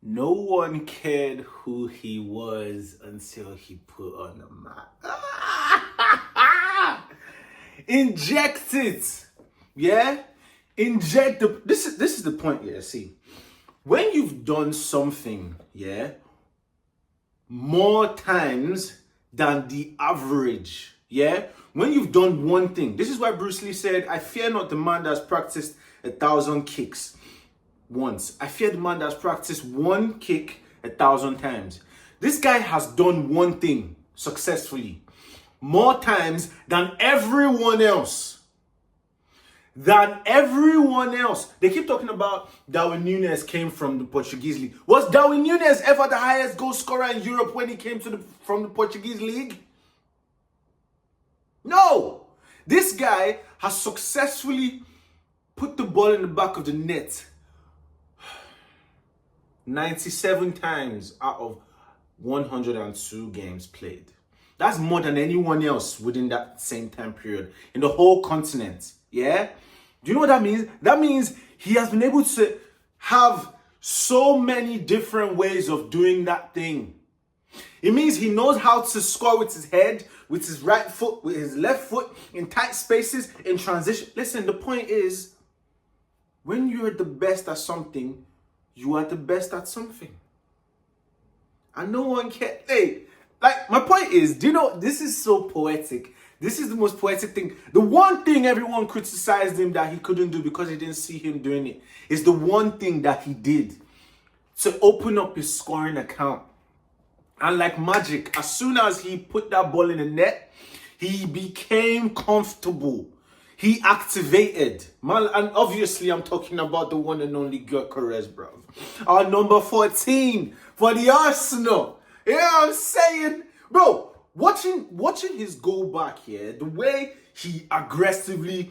No one cared who he was until he put on the map. Inject it. Yeah? Inject the this is the point, yeah. See, when you've done something, yeah, more times than the average, yeah, when you've done one thing, this is why Bruce Lee said, I fear not the man that's practiced 1,000 kicks once. I fear the man that's practiced one kick 1,000 times. This guy has done one thing successfully more times than everyone else. They keep talking about Darwin Núñez came from the Portuguese league. Was Darwin Núñez ever the highest goal scorer in Europe when he came from the Portuguese league? No. This guy has successfully put the ball in the back of the net 97 times out of 102 games played. That's more than anyone else within that same time period in the whole continent. Yeah? Do you know what that means? That means he has been able to have so many different ways of doing that thing. It means he knows how to score with his head, with his right foot, with his left foot, in tight spaces, in transition. Listen, the point is, when you're the best at something, you are the best at something. And no one can. Hey, like, my point is, do you know, this is so poetic. This is the most poetic thing. The one thing everyone criticized him that he couldn't do because he didn't see him doing it is the one thing that he did to open up his scoring account. And like magic, as soon as he put that ball in the net, he became comfortable. He activated. Man, and obviously I'm talking about the one and only Gyökeres, bro. Our number 14 for the Arsenal. You know what I'm saying? Bro, watching his goal back here, the way he aggressively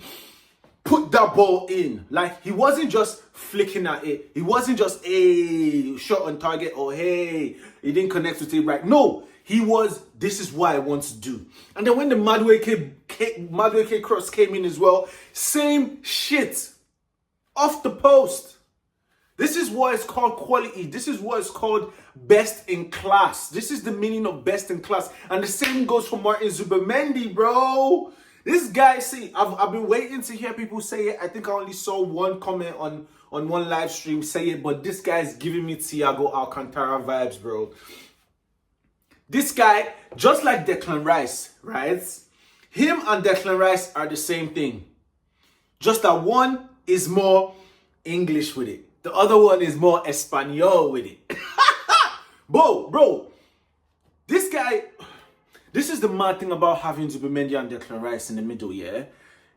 put that ball in. Like, he wasn't just flicking at it. He wasn't just a shot on target or hey, he didn't connect with it right. No, he was, this is what I want to do. And then when the Madueke cross came in as well, same shit. Off the post. This is what is called quality. This is what is called best in class. This is the meaning of best in class. And the same goes for Martin Zubimendi, bro. This guy, see, I've been waiting to hear people say it. I think I only saw one comment on one live stream say it, but this guy's giving me Thiago Alcantara vibes, bro. This guy, just like Declan Rice, right? Him and Declan Rice are the same thing. Just that one is more English with it. The other one is more Espanol with it. Bro, this guy, this is the mad thing about having Zubimendi and Declan Rice in the middle, yeah?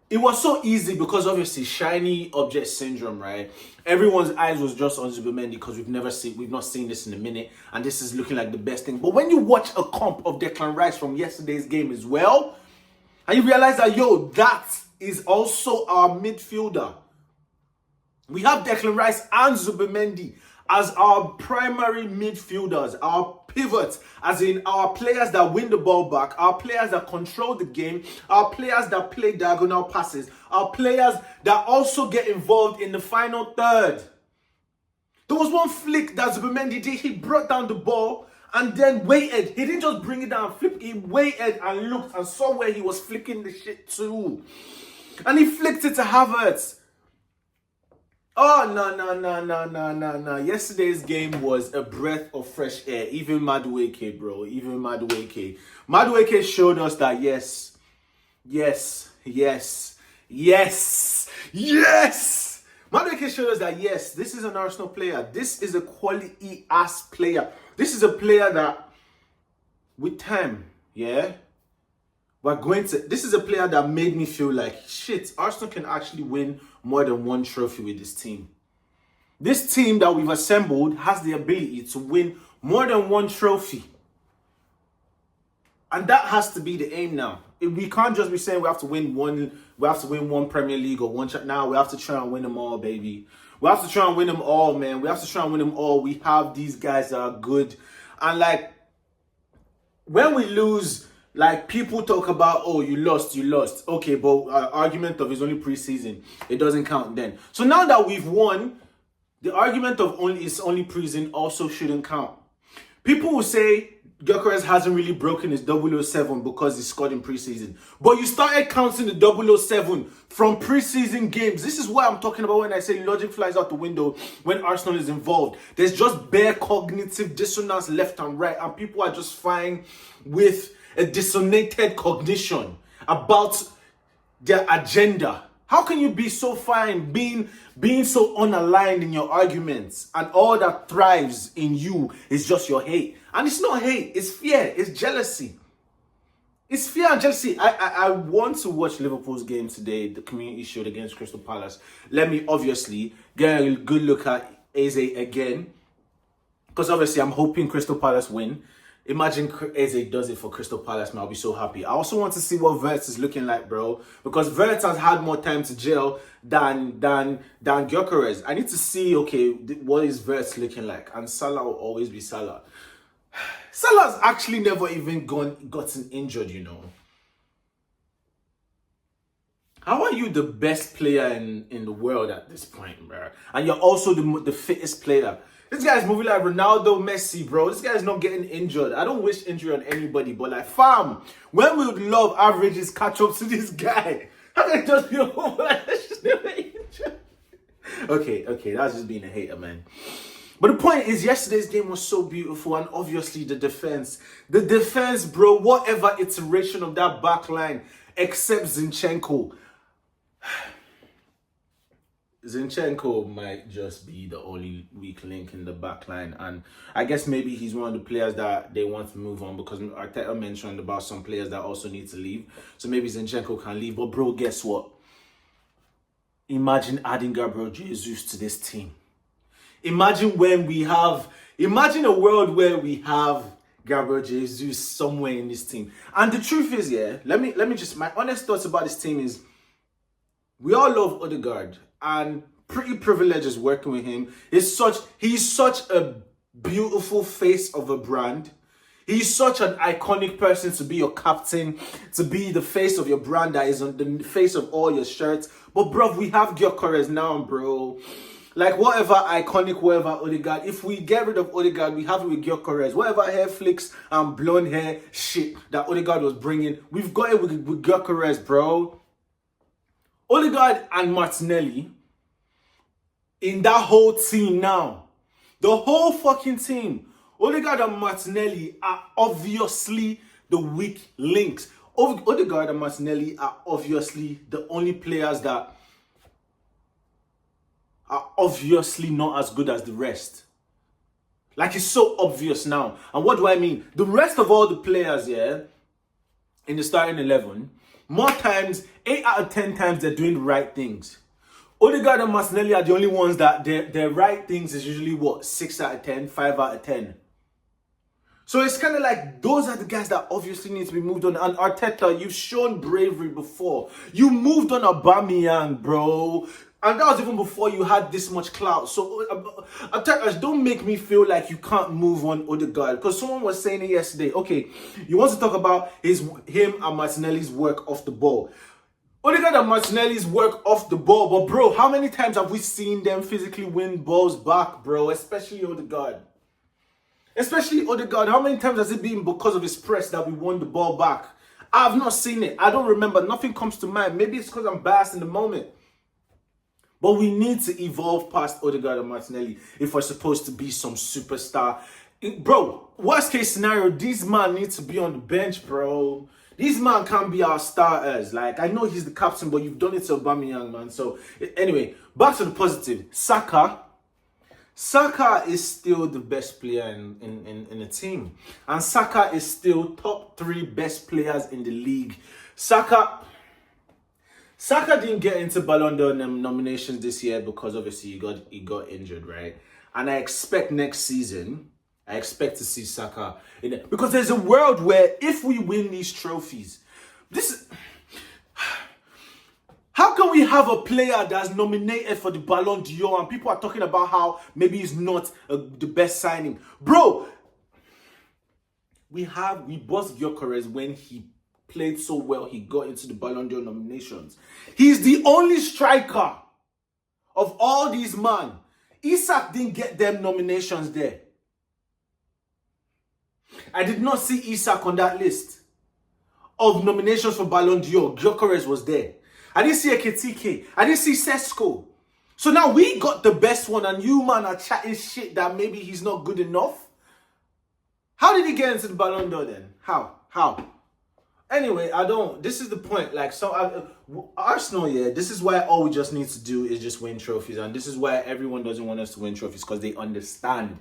It was so easy because obviously shiny object syndrome, right? Everyone's eyes was just on Zubimendi because we've not seen this in a minute, and this is looking like the best thing. But when you watch a comp of Declan Rice from yesterday's game as well, and you realize that, yo, that is also our midfielder. We have Declan Rice and Zubimendi as our primary midfielders, our pivots, as in our players that win the ball back, our players that control the game, our players that play diagonal passes, our players that also get involved in the final third. There was one flick that Zubimendi did. He brought down the ball and then waited. He didn't just bring it down, flip. He waited and looked and saw where he was flicking the shit to. And he flicked it to Havertz. Oh, no. Yesterday's game was a breath of fresh air. Even Madueke, bro. Even Madueke. Madueke showed us that yes. Madueke showed us that yes, this is an Arsenal player. This is a quality ass player. This is a player that, with time, yeah, this is a player that made me feel like, shit, Arsenal can actually win more than one trophy with this team. This team that we've assembled has the ability to win more than one trophy. And that has to be the aim now. We can't just be saying we have to win one Premier League or one. Now we have to try and win them all, baby. We have to try and win them all, man. We have to try and win them all. We have these guys that are good. And like, when we lose, like, people talk about, oh, you lost. Okay, but argument of it's only preseason. It doesn't count then. So now that we've won, The argument of only prison also shouldn't count. People will say Gyökeres hasn't really broken his 007 because he scored in preseason. But you started counting the 007 from preseason games. This is what I'm talking about when I say logic flies out the window when Arsenal is involved. There's just bare cognitive dissonance left and right, and people are just fine with a dissonated cognition about their agenda. How can you be so fine being so unaligned in your arguments, and all that thrives in you is just your hate? And it's not hate, it's fear, it's jealousy. It's fear and jealousy. I want to watch Liverpool's game today, the Community Shield against Crystal Palace. Let me obviously get a good look at Eze again, because obviously I'm hoping Crystal Palace win. Imagine Eze does it for Crystal Palace, man. I'll be so happy. I also want to see what Wirtz is looking like, bro. Because Wirtz has had more time to gel than Gyökeres. I need to see, okay, what is Wirtz looking like? And Salah will always be Salah. Salah's actually never even gotten injured, you know. How are you the best player in the world at this point, bro? And you're also the fittest player. This guy's moving like Ronaldo, Messi, bro. This guy's not getting injured. I don't wish injury on anybody, but like, fam, when we would love averages catch up to this guy? How can it just be just never injured? Okay, that's just being a hater, man. But the point is, yesterday's game was so beautiful, and obviously the defense, bro, whatever iteration of that back line, except Zinchenko. Zinchenko might just be the only weak link in the back line, and I guess maybe he's one of the players that they want to move on, because Arteta mentioned about some players that also need to leave, so maybe Zinchenko can leave. But bro, guess what? Imagine adding Gabriel Jesus to this team. Imagine a world where we have Gabriel Jesus somewhere in this team. And the truth is, yeah, let me just, my honest thoughts about this team is, we all love Odegaard, and pretty privileged is working with him. He's such a beautiful face of a brand. He's such an iconic person to be your captain, to be the face of your brand that is on the face of all your shirts. But bro, we have Gyökeres now, bro. Like, whatever iconic, whatever Odegaard, if we get rid of Odegaard, we have it with Gyökeres. Whatever hair flicks and blonde hair shit that Odegaard was bringing, we've got it with Gyökeres, bro. Odegaard and Martinelli in that whole team now. The whole fucking team. Odegaard and Martinelli are obviously the weak links. Odegaard and Martinelli are obviously the only players that are obviously not as good as the rest. Like, it's so obvious now. And what do I mean? The rest of all the players, yeah, in the starting 11, more times, 8 out of 10 times, they're doing the right things. Odegaard and Martinelli are the only ones that their right things is usually what? 6 out of 10, 5 out of 10. So it's kind of like, those are the guys that obviously need to be moved on. And Arteta, you've shown bravery before. You moved on Aubameyang, bro. And that was even before you had this much clout. So, Arteta, don't make me feel like you can't move on Odegaard. Because someone was saying it yesterday. Okay, you want to talk about him and Martinelli's work off the ball. Odegaard and Martinelli's work off the ball. But bro, how many times have we seen them physically win balls back, bro? Especially Odegaard. How many times has it been because of his press that we won the ball back? I've not seen it. I don't remember. Nothing comes to mind. Maybe it's because I'm biased in the moment. But we need to evolve past Odegaard and Martinelli if we're supposed to be some superstar. Bro, worst case scenario, these men need to be on the bench, bro. These men can't be our starters. Like, I know he's the captain, but you've done it to Aubameyang, man. So, anyway, back to the positive. Saka is still the best player in the team. And Saka is still top 3 best players in the league. Saka didn't get into Ballon d'Or nominations this year because obviously he got injured, right? And I expect next season, to see Saka in it. Because there's a world where if we win these trophies, how can we have a player that's nominated for the Ballon d'Or and people are talking about how maybe he's not the best signing? Bro, we bossed Gyökeres when he played so well, he got into the Ballon d'Or nominations. He's the only striker of all these men Isak didn't get them nominations there. I did not see Isak on that list of nominations for Ballon d'Or. Gyökeres was there. I didn't see Ekitike. I didn't see Sesko. So now we got the best one and you, man, are chatting shit that maybe he's not good enough. How did he get into the Ballon d'Or then? How? Anyway, this is the point. Like, so Arsenal, yeah, this is why all we just need to do is just win trophies. And this is why everyone doesn't want us to win trophies, because they understand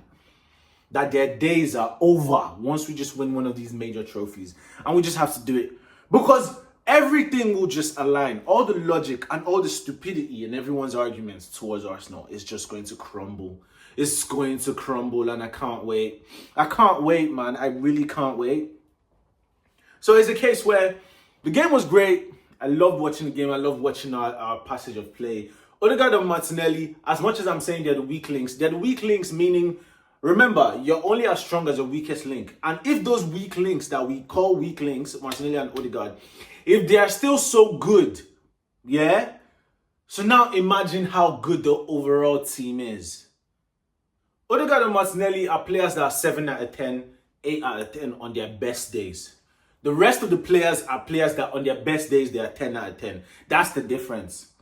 that their days are over once we just win one of these major trophies. And we just have to do it. Because everything will just align. All the logic and all the stupidity and everyone's arguments towards Arsenal is just going to crumble. It's going to crumble, and I can't wait. I can't wait, man. I really can't wait. So it's a case where the game was great. I loved watching the game. I loved watching our passage of play. Odegaard and Martinelli, as much as I'm saying they're the weak links, meaning, remember, you're only as strong as your weakest link. And if those weak links that we call weak links, Martinelli and Odegaard, if they are still so good, yeah? So now imagine how good the overall team is. Odegaard and Martinelli are players that are 7 out of 10, 8 out of 10 on their best days. The rest of the players are players that on their best days, they are 10 out of 10. That's the difference.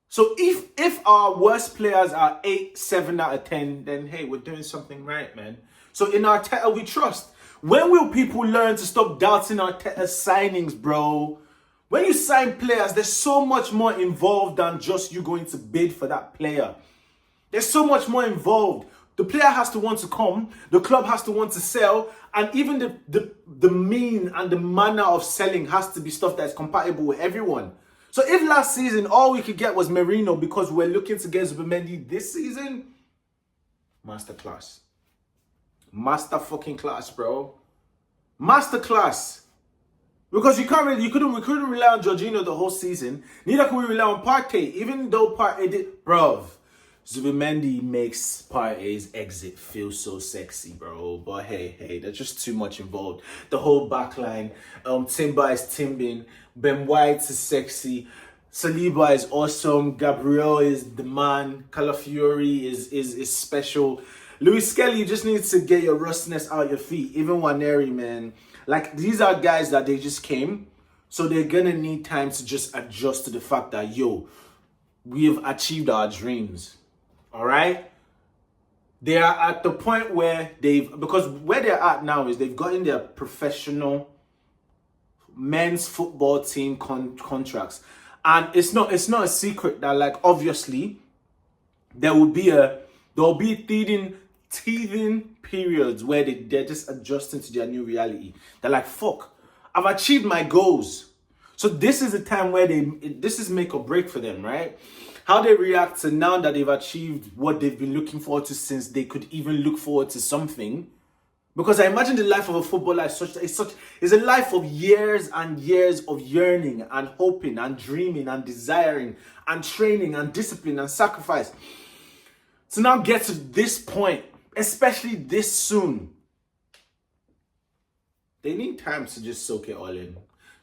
So if our worst players are 8, 7 out of 10, then hey, we're doing something right, man. So in Arteta, we trust. When will people learn to stop doubting Arteta's signings, bro? When you sign players, there's so much more involved than just you going to bid for that player. There's so much more involved. The player has to want to come, the club has to want to sell, and even the mean and the manner of selling has to be stuff that's compatible with everyone. So if last season all we could get was Merino because we're looking to get Zubimendi this season, masterclass. Master fucking class, bro. Master class. Because we couldn't rely on Jorginho the whole season. Neither could we rely on Partey, even though Partey did, bro. Zubimendi makes Partey's exit feel so sexy, bro. But hey, there's just too much involved. The whole backline, Timber is timbing, Ben White is sexy, Saliba is awesome, Gabriel is the man, Calafiori is special. Luis Skelly just needs to get your rustiness out your feet. Even Waneri, man. Like, these are guys that they just came, so they're gonna need time to just adjust to the fact that, yo, we have achieved our dreams. All right? They are at the point where because where they're at now is they've gotten their professional men's football team contracts. And it's not a secret that, like, obviously, there will be teething periods where they're just adjusting to their new reality. They're like, fuck, I've achieved my goals. So this is a time where this is make or break for them, right? How they react to now that they've achieved what they've been looking forward to since they could even look forward to something. Because I imagine the life of a footballer is a life of years and years of yearning and hoping and dreaming and desiring and training and discipline and sacrifice. To now get to this point, especially this soon, they need time to just soak it all in.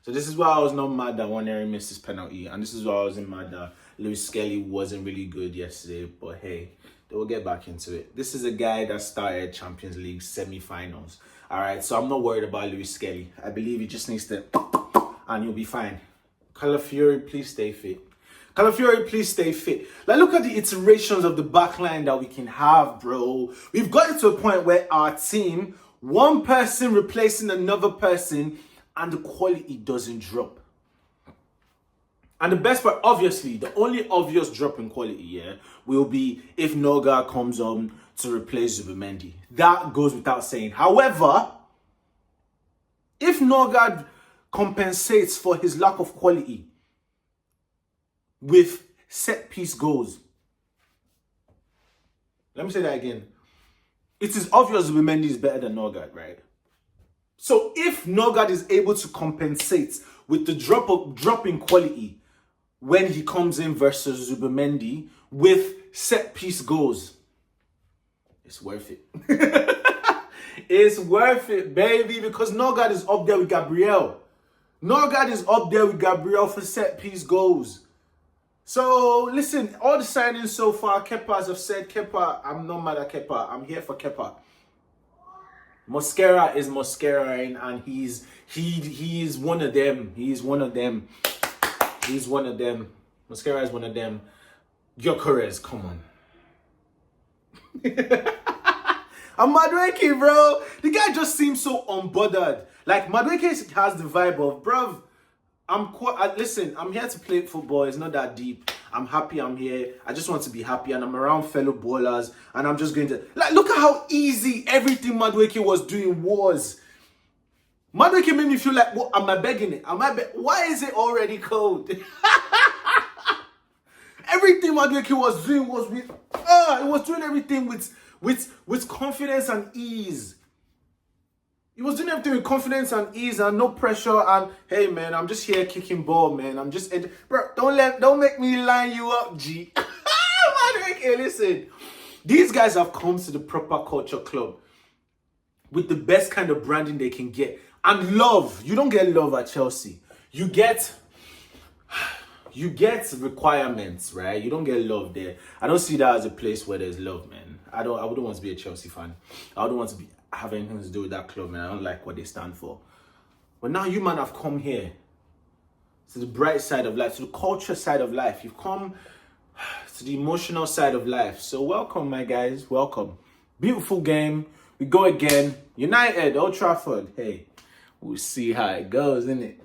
So this is why I was not mad that Waneri missed his penalty, and this is why I wasn't mad that Luis Skelly wasn't really good yesterday. But hey, they will get back into it. This is a guy that started Champions League semi-finals. All right, so I'm not worried about Luis Skelly. I believe he just needs to, and you'll be fine. Calafiori, please stay fit. Calafiori, please stay fit. Like, look at the iterations of the backline that we can have, bro. We've gotten to a point where our team, one person replacing another person, and the quality doesn't drop. And the best part, obviously, the only obvious drop in quality, will be if Noga comes on to replace Zubimendi. That goes without saying. However, if Noga compensates for his lack of quality with set-piece goals. Let me say that again. It is obvious Zubimendi is better than Norgard, right? So if Norgard is able to compensate with the drop in quality when he comes in versus Zubimendi with set-piece goals, it's worth it. It's worth it, baby, because Norgard is up there with Gabriel. Norgard is up there with Gabriel for set-piece goals. So listen, all the signings so far, Kepa, as I've said, Kepa, I'm not mad at Kepa. I'm here for Kepa. Mosquera is Mosquera, and he is one of them. He's one of them. He's one of them. Mosquera is one of them. Gyökeres, come on. And Madueke, bro, the guy just seems so unbothered. Like, Madueke has the vibe of, bruv, listen, I'm here to play football. It's not that deep. I'm happy I'm here. I just want to be happy, and I'm around fellow ballers, and I'm just going to, like, look at how easy everything Madueke was doing was. Madueke made me feel like, what, am I begging it? Why is it already cold? Everything Madueke was doing was with, it was doing everything with confidence and ease. He was doing everything with confidence and ease and no pressure. And hey, man, I'm just here kicking ball, man. I'm just, bro. Don't make me line you up, G. Madueke, listen, these guys have come to the Proper Culture Club with the best kind of branding they can get, and love. You don't get love at Chelsea. You get requirements, right? You don't get love there. I don't see that as a place where there's love, man. I wouldn't want to be a Chelsea fan. I wouldn't want to have anything to do with that club, man. I don't like what they stand for. But now you, man, have come here to the bright side of life, to the culture side of life. You've come to the emotional side of life. So welcome, my guys. Welcome. Beautiful game. We go again. United, Old Trafford. Hey, we'll see how it goes, innit?